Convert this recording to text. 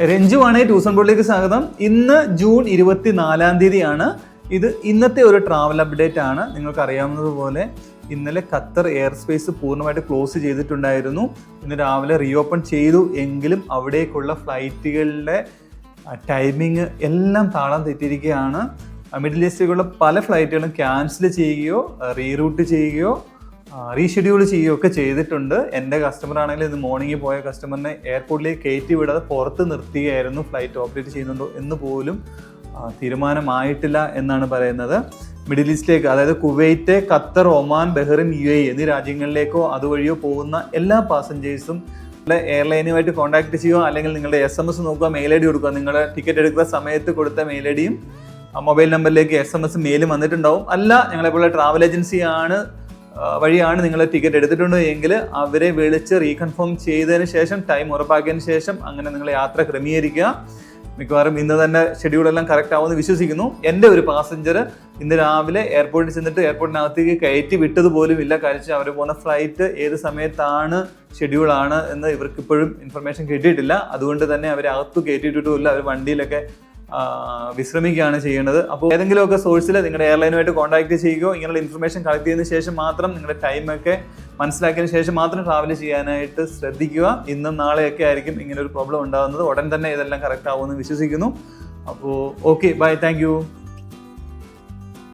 രഞ്ജു ആണ്, ട്യൂഷൻ ബോർഡിലേക്ക് സ്വാഗതം. ഇന്ന് ജൂൺ 24 ഇത് ഇന്നത്തെ ഒരു ട്രാവൽ അപ്ഡേറ്റ് ആണ്. നിങ്ങൾക്ക് അറിയാവുന്നതുപോലെ ഇന്നലെ ഖത്തർ എയർ സ്പേസ് പൂർണ്ണമായിട്ട് ക്ലോസ് ചെയ്തിട്ടുണ്ടായിരുന്നു. ഇന്ന് രാവിലെ റീഓപ്പൺ ചെയ്തു എങ്കിലും അവിടേക്കുള്ള ഫ്ലൈറ്റുകളുടെ ടൈമിങ് എല്ലാം താളം തെറ്റിയിരിക്കുകയാണ്. മിഡിൽ ഈസ്റ്റിലേക്കുള്ള പല ഫ്ലൈറ്റുകളും ക്യാൻസൽ ചെയ്യുകയോ റീറൂട്ട് ചെയ്യുകയോ റീഷെഡ്യൂൾ ചെയ്യുകയോ ഒക്കെ ചെയ്തിട്ടുണ്ട്. എൻ്റെ കസ്റ്റമർ ആണെങ്കിൽ ഇന്ന് മോർണിംഗിൽ പോയ കസ്റ്റമറിനെ എയർപോർട്ടിലേക്ക് കയറ്റി വിടാതെ പുറത്ത് നിർത്തുകയായിരുന്നു. ഫ്ലൈറ്റ് ഓപ്പറേറ്റ് ചെയ്യുന്നുണ്ടോ എന്ന് പോലും തീരുമാനമായിട്ടില്ല എന്നാണ് പറയുന്നത്. മിഡിൽ ഈസ്റ്റിലേക്ക്, അതായത് Kuwait, Qatar, Oman, Bahrain, UAE എന്നീ രാജ്യങ്ങളിലേക്കോ അതുവഴിയോ പോകുന്ന എല്ലാ പാസഞ്ചേഴ്സും എയർലൈനുമായിട്ട് കോൺടാക്ട് ചെയ്യുക, അല്ലെങ്കിൽ നിങ്ങളുടെ SMS നോക്കുക, മെയിൽ ID കൊടുക്കുക. നിങ്ങൾ ടിക്കറ്റ് എടുക്കുന്ന സമയത്ത് കൊടുത്ത മെയിൽ IDയും മൊബൈൽ നമ്പറിലേക്ക് SMS മെയിലും വന്നിട്ടുണ്ടാവും. അല്ല, ഞങ്ങളെപ്പോലുള്ള ട്രാവൽ ഏജൻസിയാണ് വഴിയാണ് നിങ്ങൾ ടിക്കറ്റ് എടുത്തിട്ടുണ്ട് എങ്കിൽ അവരെ വിളിച്ച് റീകൺഫേം ചെയ്തതിന് ശേഷം, ടൈം ഉറപ്പാക്കിയതിന് ശേഷം അങ്ങനെ നിങ്ങൾ യാത്ര ക്രമീകരിക്കുക. മിക്കവാറും ഇന്ന് തന്നെ ഷെഡ്യൂളെല്ലാം കറക്റ്റ് ആവുമെന്ന് വിശ്വസിക്കുന്നു. എൻ്റെ ഒരു പാസഞ്ചർ ഇന്ന് രാവിലെ എയർപോർട്ടിൽ ചെന്നിട്ട് എയർപോർട്ടിനകത്തേക്ക് കയറ്റി വിട്ടത് പോലും ഇല്ല. കഴിച്ച് അവർ പോകുന്ന ഫ്ലൈറ്റ് ഏത് സമയത്താണ് ഷെഡ്യൂളാണ് എന്ന് ഇവർക്ക് ഇപ്പോഴും ഇൻഫർമേഷൻ കിട്ടിയിട്ടില്ല. അതുകൊണ്ട് തന്നെ അവരെ അകത്ത് കയറ്റിയിട്ടുമില്ല. അവർ വണ്ടിയിലൊക്കെ വിശ്രമിക്കുകയാണ് ചെയ്യുന്നത്. അപ്പോൾ ഏതെങ്കിലുമൊക്കെ സോഴ്സിൽ നിങ്ങളുടെ എയർലൈനുമായിട്ട് കോൺടാക്ട് ചെയ്യുകയോ ഇങ്ങനെയുള്ള ഇൻഫർമേഷൻ കളക്ട് ചെയ്തതിന് ശേഷം മാത്രം, നിങ്ങളുടെ ടൈമൊക്കെ മനസ്സിലാക്കിയതിന് ശേഷം മാത്രം ട്രാവൽ ചെയ്യാനായിട്ട് ശ്രദ്ധിക്കുക. ഇന്നും നാളെയൊക്കെ ആയിരിക്കും ഇങ്ങനെ ഒരു പ്രോബ്ലം ഉണ്ടാകുന്നത്. ഉടൻ തന്നെ ഇതെല്ലാം കറക്റ്റ് ആവുമെന്ന് വിശ്വസിക്കുന്നു. അപ്പോൾ ഓക്കെ, ബൈ, താങ്ക് യു.